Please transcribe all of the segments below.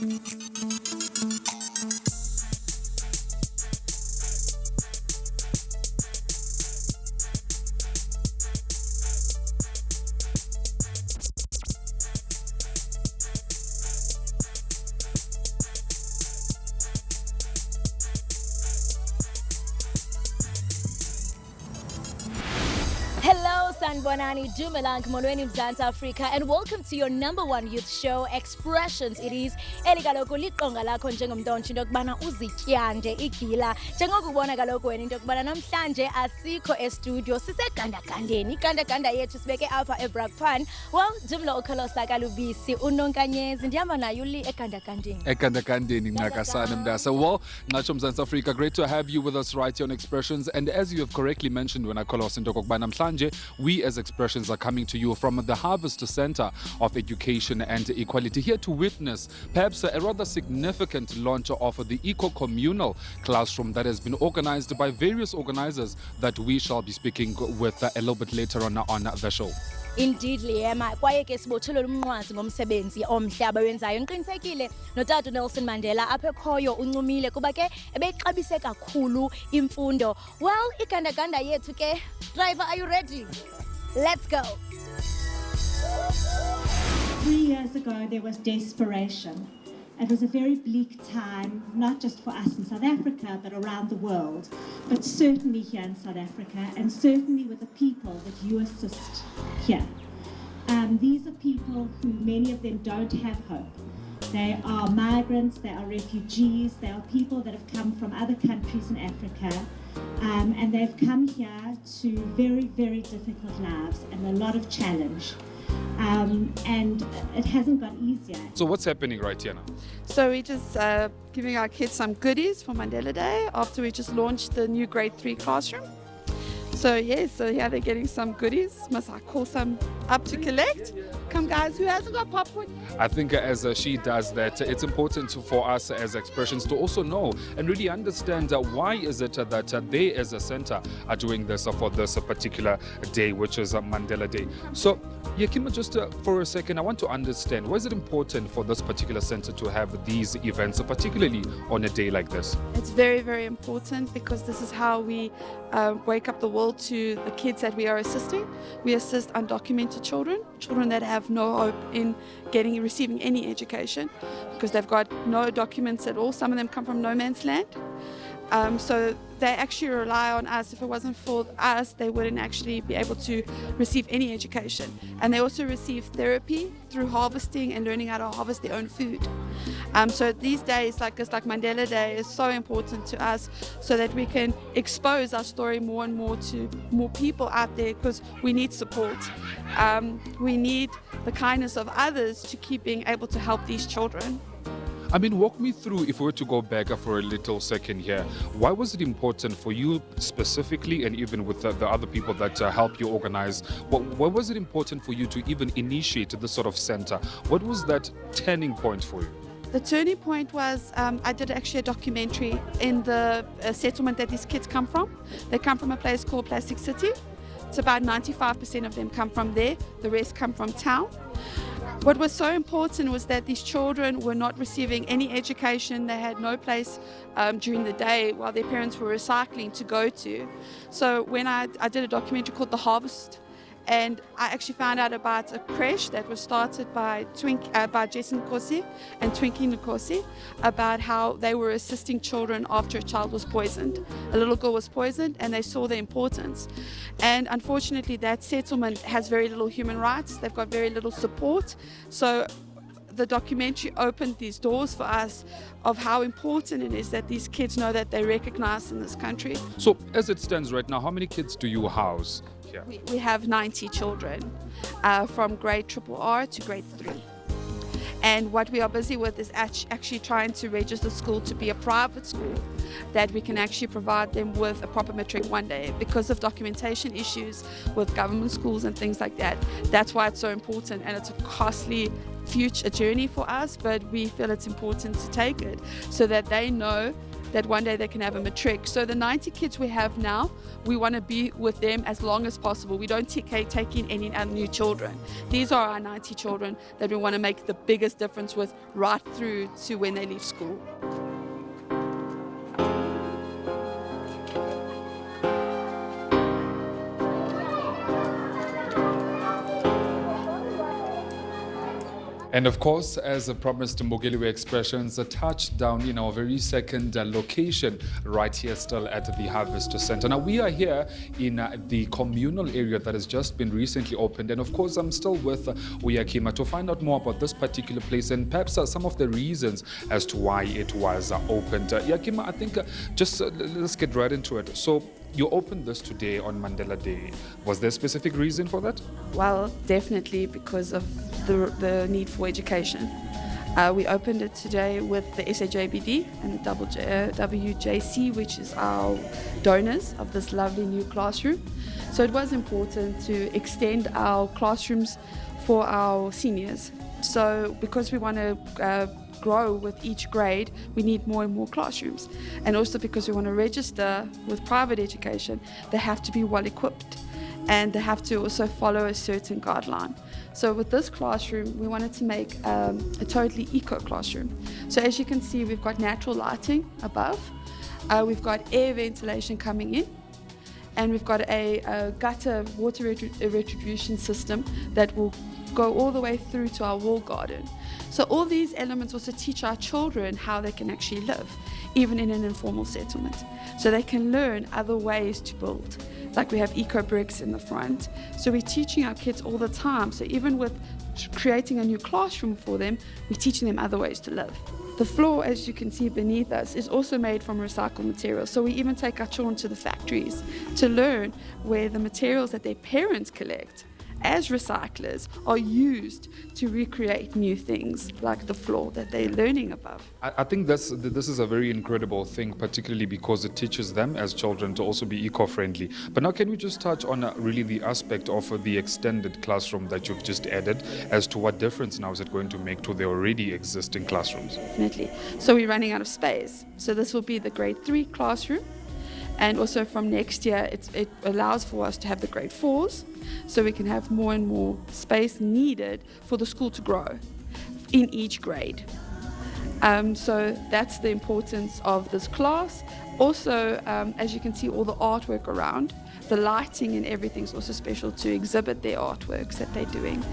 Hello, Sanbonani, Dumelang, Molweni Mzansi Africa, and welcome to your #1 youth show, Expressions. It is elikaloko liqonga lakho njengomntwana into yokubana uzityande igila njengokubona kaloku wena into yokubana namhlanje asikho estudio sisegandagandeni igandaganda yethu sibeke apha eBraakpan. Well, Jumlo Okolosa Kalubisi unonkanyezi ndihamba nayo li egandagandeni ncakasana mdasa. Well, Nacho Mzansi Africa, great to have you with us right here on Expressions. And as you have correctly mentioned when I call us into kokubana namhlanje, we as Expressions are coming to you from the Harvest Center of Education and Equality, here to witness perhaps a rather significant launch of the eco-communal classroom that has been organized by various organizers that we shall be speaking with a little bit later on the show. Indeed, Liema, kwaye ke sibotshelwe umnqwazi ngomsebenzi omhle abawenzayo. Niqinisekile notata Nelson Mandela apha ekhoyo uncumile kuba ke ebexabise kakhulu imfundo. Well, igandaganda yethu ke. Driver, are you ready? Let's go. 3 years ago, there was desperation. It was a very bleak time, not just for us in South Africa, but around the world, but certainly here in South Africa, and certainly with the people that you assist here. These are people who, many of them, don't have hope. They are migrants, they are refugees, they are people that have come from other countries in Africa, and they've come here to very, very difficult lives and a lot of challenge. And it hasn't got easier. So what's happening right here now? So we're just giving our kids some goodies for Mandela Day after we just launched the new grade 3 classroom. So so here they're getting some goodies. Must I call some up to collect? Come guys, who hasn't got popcorn? I think as she does that, it's important for us as Expressions to also know and really understand why is it that they as a center are doing this for this particular day, which is Mandela Day. So Yakima, just for a second, I want to understand, why is it important for this particular center to have these events, particularly on a day like this? It's very, very important because this is how we wake up the world to the kids that we are assisting. We assist undocumented children that have no hope in receiving any education because they've got no documents at all. Some of them come from no man's land. So they actually rely on us. If it wasn't for us, they wouldn't actually be able to receive any education. And they also receive therapy through harvesting and learning how to harvest their own food. So these days, like Mandela Day, is so important to us so that we can expose our story more and more to more people out there because we need support. We need the kindness of others to keep being able to help these children. I mean, walk me through, if we were to go back for a little second here, why was it important for you specifically, and even with the other people that help you organize, why was it important for you to even initiate this sort of center? What was that turning point for you? The turning point was I did actually a documentary in the settlement that these kids come from. They come from a place called Plastic City. It's about 95% of them come from there. The rest come from town. What was so important was that these children were not receiving any education. They had no place during the day while their parents were recycling to go to. So when I did a documentary called The Harvest, and I actually found out about a creche that was started by Jason Nkosi and Twinkie Nkosi about how they were assisting children after a child was poisoned. A little girl was poisoned and they saw the importance. And unfortunately that settlement has very little human rights. They've got very little support. So the documentary opened these doors for us of how important it is that these kids know that they're recognized in this country. So as it stands right now, how many kids do you house here? We have 90 children from grade RRR to grade 3. And what we are busy with is actually trying to register the school to be a private school that we can actually provide them with a proper matric one day because of documentation issues with government schools and things like that. That's why it's so important, and it's a costly future journey for us, but we feel it's important to take it so that they know that one day they can have a matric. So the 90 kids we have now, we want to be with them as long as possible. We don't take in any other new children. These are our 90 children that we want to make the biggest difference with right through to when they leave school. And of course, as promised, Mbogeliwe Expressions touched down in our very second location right here still at the Harvest Center. Now we are here in the communal area that has just been recently opened, and of course I'm still with Uyakima to find out more about this particular place and perhaps some of the reasons as to why it was opened. Yakima, I think let's get right into it. So you opened this today on Mandela Day. Was there a specific reason for that? Well, definitely because of the need for education. We opened it today with the SAJBD and the WJC, which is our donors of this lovely new classroom. So it was important to extend our classrooms for our seniors. So because we want to grow with each grade, we need more and more classrooms. And also because we want to register with private education, they have to be well equipped and they have to also follow a certain guideline. So with this classroom, we wanted to make a totally eco classroom. So as you can see, we've got natural lighting above, we've got air ventilation coming in, and we've got a gutter water retribution system that will go all the way through to our wall garden. So all these elements also teach our children how they can actually live, even in an informal settlement. So they can learn other ways to build. Like we have eco bricks in the front. So we're teaching our kids all the time. So even with creating a new classroom for them, we're teaching them other ways to live. The floor, as you can see beneath us, is also made from recycled materials. So we even take our children to the factories to learn where the materials that their parents collect as recyclers are used to recreate new things like the floor that they're learning above. I think this is a very incredible thing, particularly because it teaches them as children to also be eco-friendly. But now can we just touch on really the aspect of the extended classroom that you've just added as to what difference now is it going to make to the already existing classrooms? Definitely. So we're running out of space. So this will be the grade 3 classroom. And also from next year, it allows for us to have the grade 4s, so we can have more and more space needed for the school to grow in each grade. So that's the importance of this class. Also, as you can see, all the artwork around, the lighting and everything is also special to exhibit their artworks that they're doing.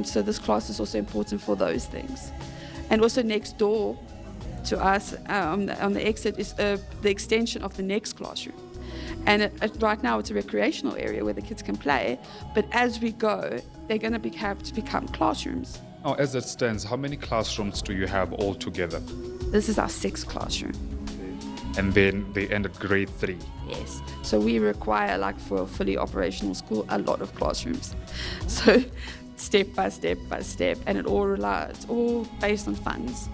So this class is also important for those things. And also next door to us on the exit is the extension of the next classroom. And right now it's a recreational area where the kids can play, but as we go, they're going to have to become classrooms. Now, as it stands, how many classrooms do you have altogether? This is our 6th classroom. And then they end at grade 3. Yes. So we require, like for a fully operational school, a lot of classrooms. So step by step by step, and it's all based on funds.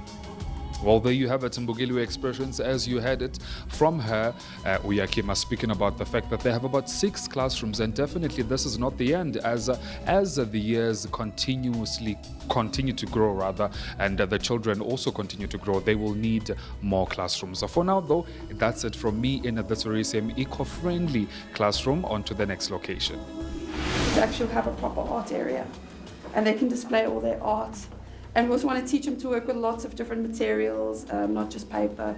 Well, there you have it, Mbogeliwe Expressions, as you had it from her, Uyakima, speaking about the fact that they have about 6 classrooms, and definitely this is not the end. As the years continue to grow, and the children also continue to grow, they will need more classrooms. So for now, though, that's it from me in this very same eco-friendly classroom. On to the next location. To actually have a proper art area, and they can display all their art. And we also want to teach them to work with lots of different materials, not just paper.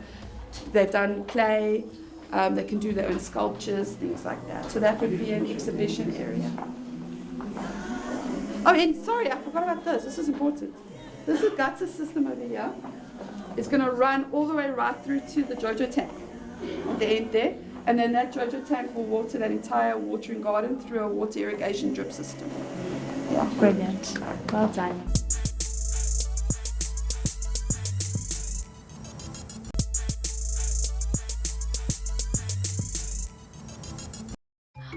They've done clay, they can do their own sculptures, things like that. So that would be an exhibition area. Oh, and sorry, I forgot about this. This is important. This is gutter system over here. It's going to run all the way right through to the Jojo tank at the end there. And then that Jojo tank will water that entire watering garden through a water irrigation drip system. Yeah. Brilliant. Well done.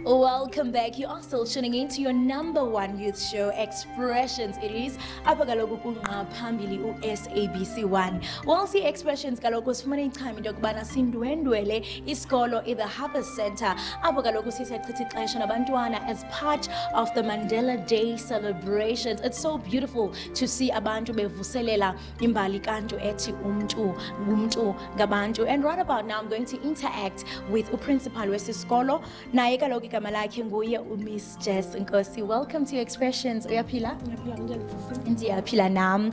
Welcome back. You are still tuning in to your number one youth show, Expressions. It is apagaloku kunqa phambili SABC 1. Whilst the Expressions kaloku sifumane time into yokubana sindwendwele isikolo in the Harvest Center. Apagaloku sisechitha ixesha nabantwana as part of the Mandela Day celebrations. It's so beautiful to see abantu bevuselela imbali kantu ethi umntu ngumntu ngabantu. And right about now I'm going to interact with uprincipal wesisikolo. Naye kaloku igama lakhe nguye Miss Jess Nkosi. Welcome to Expressions. Uyaphila? Ndiyaphila nam.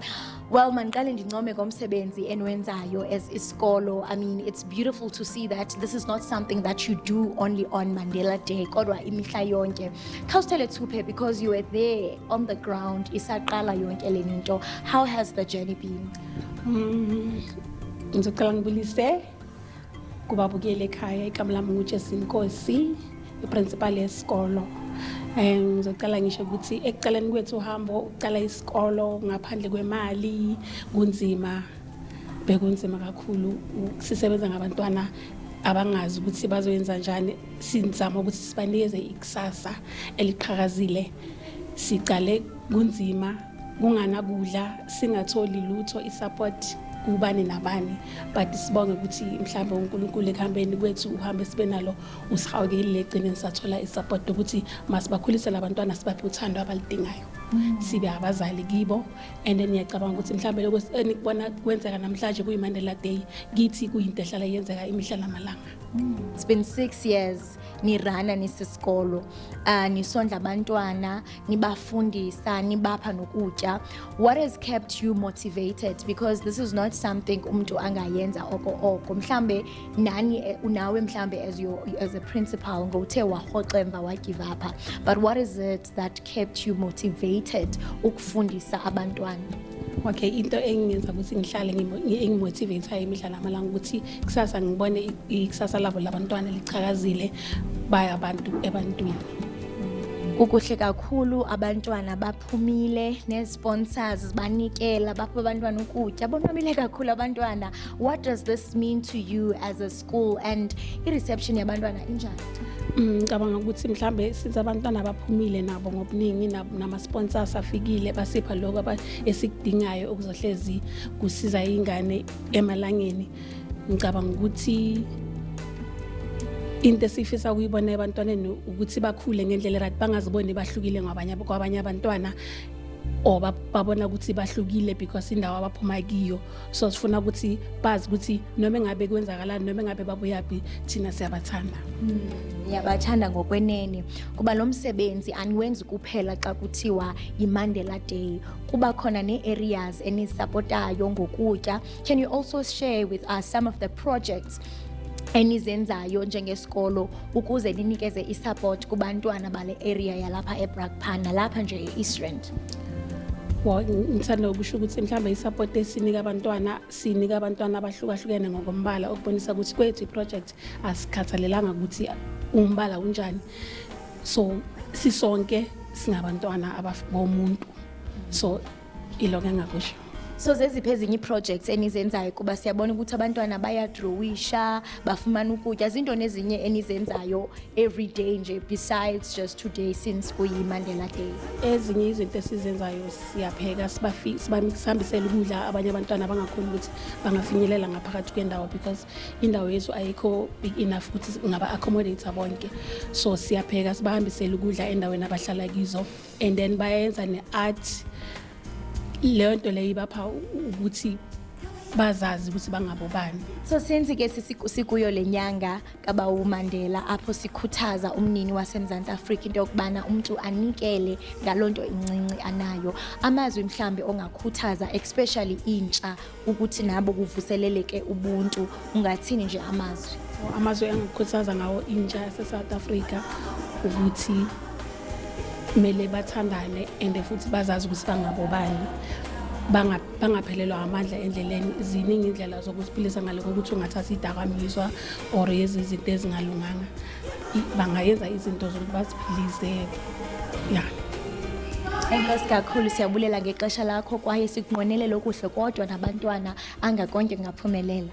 Well, mandiqale ndincome ngomsebenzi enwenzayo as isikolo. I mean, it's beautiful to see that this is not something that you do only on Mandela Day, kodwa imihla yonke. Khawusithele thuphe because you were there on the ground isaqala yonke le nto. How has the journey been? Ngizoqala ngibulise kubabukele ekhaya igama lami nguJess Nkosi, iprincipal yesikolo. Ngizoqala ngisho ukuthi ekuqaleni kwethu uhambo uqala isikolo ngaphandle kwemali kunzima, bekunzima kakhulu. Sisebenza ngabantwana abangazi ukuthi bazoyenza njani, sizama ukuthi sibanikeze ikusasa eliqhakazile. Siqale kunzima, kunganakudla, singatholi lutho isupport kubani nabani, but sibonge ukuthi mhlawumbe uNkulunkulu ekhambeni kwethu uhambe sibe nalo usihawukile egcineni sathola isupport ukuthi masibakhulise labantwana sibaphe uthando abalidingayo, sibe abazali kibo. And then ngiyacabanga ukuthi mhlawumbe lokho enikubona kwenzeka namhlanje kuyiMandela Day kithi kuyinto ehlala yenzeka imihla namalanga. It's been 6 years nirana nisisikolo, nisondla abantwana, nibafundisa, nibapha nokutya. What has kept you motivated? Because this is not something umuntu angayenza oko. Mhlambe nani unawe mhlambe as a principal ngothe wahoxa emva wa give up. But what is it that kept you motivated ukufundisa abantwana? Okay, into engenza ukuthi ngihlale ngimotivate imihla namalanga ukuthi kusasa ngibone ikusasa labo labantwana lichakazile baya abantu ebantwini. Ukuhle kakhulu abantwana baphumile ne-sponsors banikela bapha abantwana ukutya bonwabile kakhulu abantwana. What does this mean to you as a school and i-reception yabantwana injani? Ngicabanga ukuthi mhlambe since abantwana baphumile nabo ngobuningi nama-sponsors afikile basipha lokho esikudingayo ukuzohlezi kusiza ingane emalangeni. Ngicabanga ukuthi into esifisa ukuyibona ebantwaneni ukuthi bakhule ngendlela right, bangaziboni bahlukile kwabanye abantwana or babona ukuthi bahlukile because indawo abaphuma kiyo. So sifuna ukuthi bazi ukuthi noma ngabe kwenzakalani, noma ngabe babuyaphi, thina siyabathanda. Yabathanda ngokwenene. Kuba lo msebenzi aniwenzi kuphela xa kuthiwa yiMandela Day. Kuba khona ne-areas enisupportayo ngokutya. Can you also share with us some of the projects enizenzayo njengesikolo ukuze ninikeze isupport kubantwana bale area yalapha eBraakpan nalapha nje e-East Rand? Ngithanda ukusho ukuthi mhlawumbe isupport esinika abantwana abahlukahlukene ngokombala ukubonisa ukuthi kwethu iproject asikhathalelanga ukuthi umbala unjani. So sisonke singabantwana bomuntu. So iloko engakusho. So zeziphi ezinye projects enizenzayo kuba siyabona ukuthi abantwana bayadrawisha, bafumana ukutya, izinto nezinye enizenzayo every day nje besides just today since kuyiMandela Day? Ezinye izinto esizenzayo siyapheka, sibahambisela ukudla abanye abantwana abangakhona ukuthi bangafinyelela ngaphakathi kwendawo because indawo yethu ayikho big enough ukuthi ngaba accommodate bonke. So siyapheka sibahambisela ukudla endaweni abahlala kizo, and then bayenza ne-art. Leyo nto leyo ibapha ukuthi bazazi ukuthi bangabobani. So since ke sikuyo lenyanga kaba uMandela apho sikhuthaza umnini waseMzantsi Afrika into yokubana umuntu anikele ngalonto incinci anayo, amazwi mhlambe ongakhuthaza especially intsha ukuthi nabo kuvuseleleke ubuntu, ungathini nje amazwi? Amazwi engikhuthaza ngawo intsha yaseSouth Africa ukuthi kumele bathandane and futhi bazazi ukuthi bangabobani, bangaphelelwa amandla endleleni. Ziningi indlela zokuziphilisa ngaloko ukuthi ungathatha idakamizwa or izinto ezingalunganga, bangayenza izinto zokuthi baziphilise. Enkosi kakhulu, siyabulela ngexesha lakho kwaye sikunqwenele okuhle kodwa nabantwana angakonke ngaphumelela.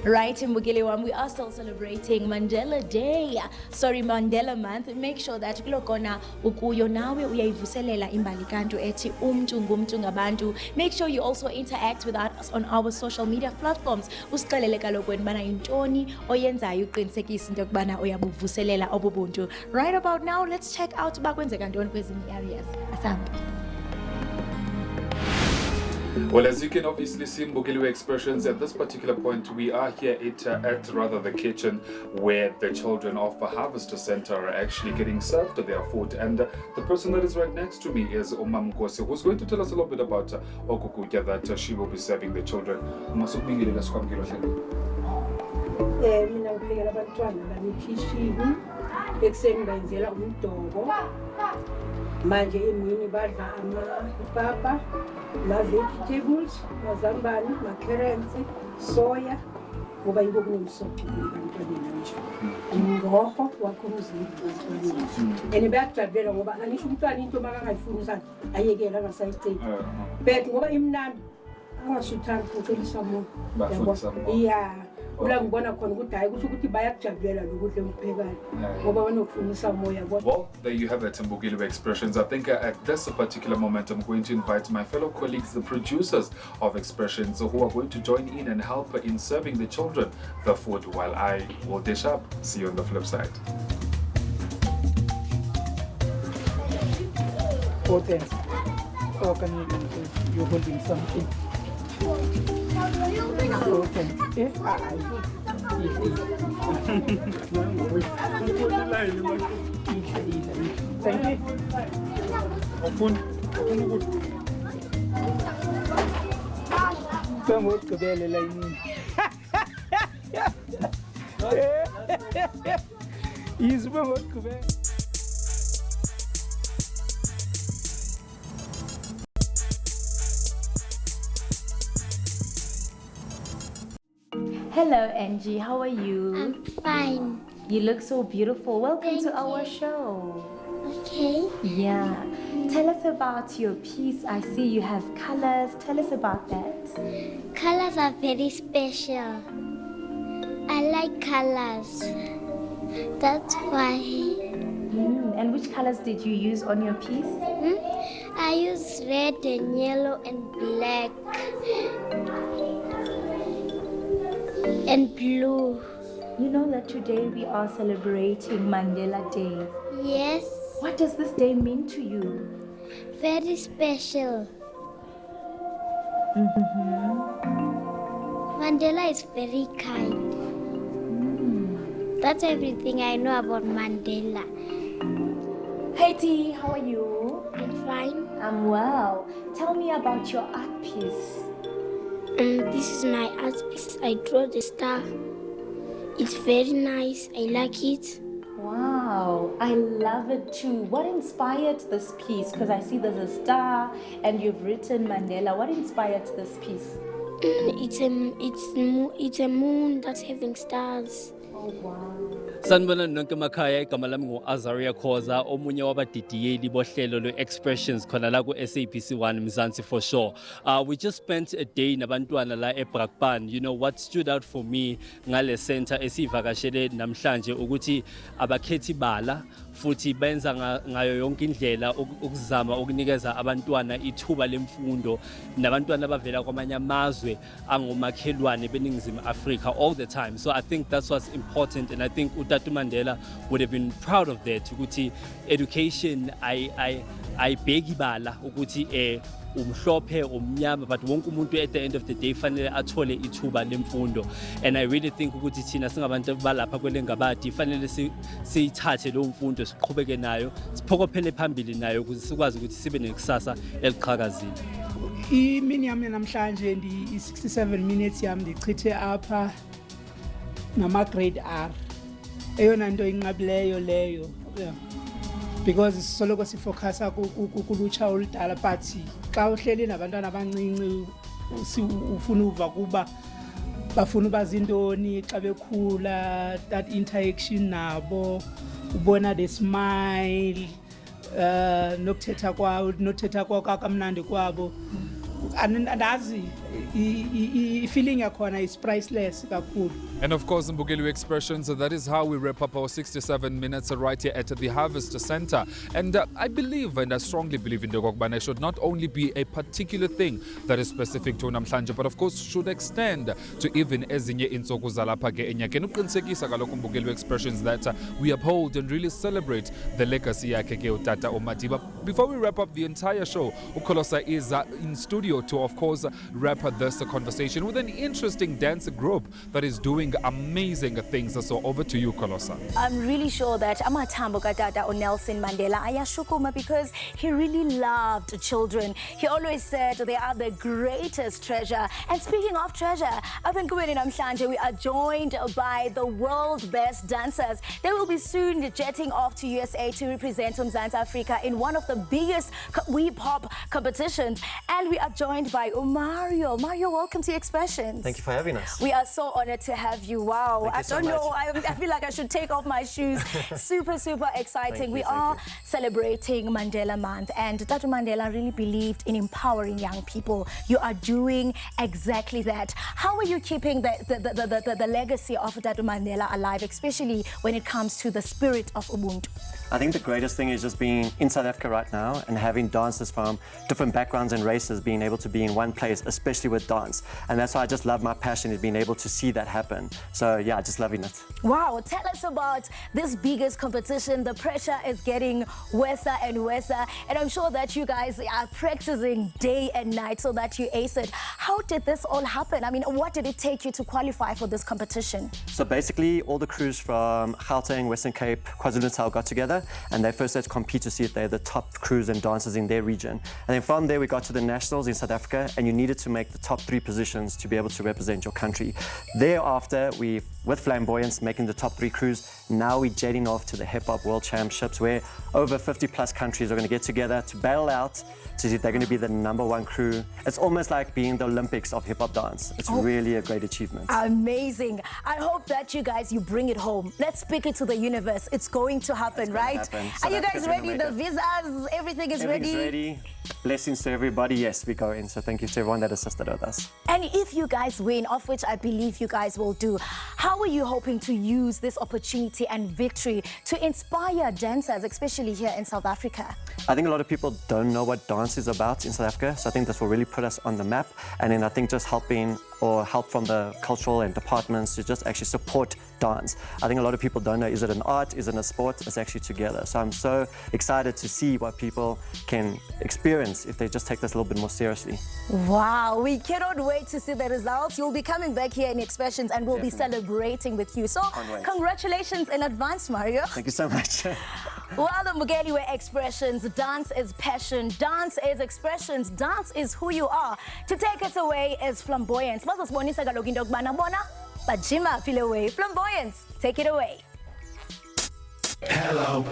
Right, Mbukile, we are still celebrating Mandela Day. Sorry, Mandela Month. Make sure that kulokona ukuyo nawe uyayivuselela imbali kantu ethi umntu ngumntu ngabantu. Make sure you also interact with us on our social media platforms. Usixelele kaloku wena yintoni oyenzayo uqinisekise into yokubana uyabuvuselela obubuntu. Right about now, let's check out uba kwenzeka ntoni kwezinye areas. Asambe. Well, as you can obviously see, Mbukiliwe Expressions, at this particular point, we are here at rather the kitchen where the children of the Harvester Center are actually getting served their food. And the person that is right next to me is Umam Kosi, who's going to tell us a little bit about Okukuya that she will be serving the children. Mina ngibikela abantwana bami ekhishini ekuseni bayenzela umdoko manje emini badla amapapa ma-vegetables mazambane ma-carrots soya ngoba yiko kunomsoco ebantwaneni ngisho umrorho wakho umzimba and bayakujabulela ngoba angisho umntwana into makangayifuni sathi ayekela angasayiceli but ngoba imnandi angasuthandi kucelisa muntu yeah ula ngibona khona ukuthi hayi kusho ukuthi bayakujabulela lokudla engiphekayo ngoba banokufunisa moya. Well, there you have it, Mbukiliwe Expressions. I think at this particular moment, I'm going to invite my fellow colleagues, the producers of Expressions, who are going to join in and help in serving the children the food while I will dish up. See you on the flip side. Oh, thanks. Oh, can you're holding something? Oh, thanks. Eh? Thank you. Vamos cabelo lá em isso, vamos cabelo. Hello, Angie. How are you? I'm fine. You look so beautiful. Welcome Thank to our you. show. Okay. Yeah. Tell us about your piece. I see you have colors. Tell us about that. Colors are very special. I like colors. That's why. And which colors did you use on your piece? I use red and yellow and black and blue. You know that today we are celebrating Mandela Day. Yes. What does this day mean to you? Very special. Mandela is very kind. That's everything I know about Mandela. Hey T, how are you? I'm fine. I'm well. Tell me about your art piece. This is my art piece. I draw the star. It's very nice. I like it. Wow, I love it too. What inspired this piece? Because I see there's a star and you've written Mandela. What inspired this piece? It's a moon that's having stars. Oh wow. Sanibona nonke emakhaya, igama lami ngu-Azaria Khoza, omunye wabadidiyeli bohlelo lwe-Expressions khona la ku-SABC 1 Mzansi for sure. We just spent a day nabantwana la Braakpan. You know what stood out for me ngale center esivakashele namhlanje ukuthi abakhethi bala futhi benza ngayo yonke indlela ukuzama ukunikeza abantwana ithuba lemfundo nabantwana abavela kwamanye amazwe angomakhelwane beningizimu Africa all the time. So I think that's what's important, and I think Utatu Mandela would have been proud of that. Ukuthi education I begi bala ukuthi umhlophe umnyama, but wonke umuntu at the end of the day fanele athole ithuba lemfundo. And I really think ukuthi thina singabantu balapha kwelengabadi fanele siyithathe lo mfundo siqhubeke nayo siphokophele phambili nayo ukuze sikwazi ukuthi sibe nekusasa eliqhakazile. Imini yami namhlanje ndi 67 minutes yami ndichithe apha nama grade R. Eyona nto inqabileyo leyo. Yeah. Because soloko sifocusa kulutsha oludala, but xa uhleli nabantwana abancinci ufuna uva kuba bafuna bazintoni xa bekhula, that interaction nabo, ubona the smile, nokuthetha kwawo kamnandi kwabo. Andazi feeling yakhona is priceless kakhulu. And of course, Mbukeli Expressions, that is how we wrap up our 67 minutes right here at the Harvest Center. And I believe, and I strongly believe in Ndokokubana, it should not only be a particular thing that is specific to namhlanje, but of course should extend to even ezinye intsuku zalapha ke enyakeni. Uqinisekisa kaloku Mbukeli Expressions that we uphold and really celebrate the legacy yakhe ke utata uMadiba. Before we wrap up the entire show, uKholosa is in studio to, of course, wrap up this conversation with an interesting dance group that is doing amazing things. So over to you, Kholosa. I'm really sure that Amathambo Katata or Nelson Mandela ayashukuma because he really loved children. He always said they are the greatest treasure. And speaking of treasure, up in Kuwait namhlanje, we are joined by the world's best dancers. They will be soon jetting off to USA to represent Mzansi Africa in one of the biggest hip-hop competitions. And we are joined by Mario. Mario, welcome to Expressions. Thank you for having us. We are so honored to have you. Wow. I don't know. I feel like I should take off my shoes. Super, super exciting. We are celebrating Mandela Month. And Tatu Mandela really believed in empowering young people. You are doing exactly that. How are you keeping the legacy of Tatu Mandela alive, especially when it comes to the spirit of Ubuntu? I think the greatest thing is just being in South Africa right now and having dancers from different backgrounds and races being able to be in one place, especially with dance. And that's why I just love my passion is being able to see that happen. So yeah, just loving it. Wow, tell us about this biggest competition. The pressure is getting worse and worse. And I'm sure that you guys are practicing day and night so that you ace it. How did this all happen? I mean, what did it take you to qualify for this competition? So basically all the crews from Gauteng, Western Cape, KwaZulu-Natal got together and they first had to compete to see if they're the top crews and dancers in their region. And then from there we got to the nationals in South Africa and you needed to make the top 3 positions to be able to represent your country. Thereafter, with Flamboyance making the top 3 crews, now we're jetting off to the Hip Hop World Championships where over 50 plus countries are going to get together to battle out to see if they're going to be the #1 crew. It's almost like being the Olympics of hip hop dance. It's really a great achievement. Amazing. I hope that you guys, you bring it home. Let's speak it to the universe. It's going to happen, right? Are you guys ready? The visas, everything is ready? Everything's ready. Blessings to everybody. Yes, we go in. So thank you to everyone that assisted with us. And if you guys win, of which I believe you guys will do, how are you hoping to use this opportunity and victory to inspire dancers, especially here in South Africa? I think a lot of people don't know what dance is about in South Africa. So I think this will really put us on the map. And then I think just help from the cultural and departments to just actually support dance. I think a lot of people don't know, is it an art, is it a sport? It's actually together. So I'm so excited to see what people can experience if they just take this a little bit more seriously. Wow, we cannot wait to see the results. You'll be coming back here in Expressions and we'll be celebrating with you. So congratulations in advance, Mario. Thank you so much. Well, the Mugeli were Expressions. Dance is passion. Dance is expressions. Dance is who you are. To take us away is Flamboyance. Bajima, feel away. Flamboyance, take it away. Hello.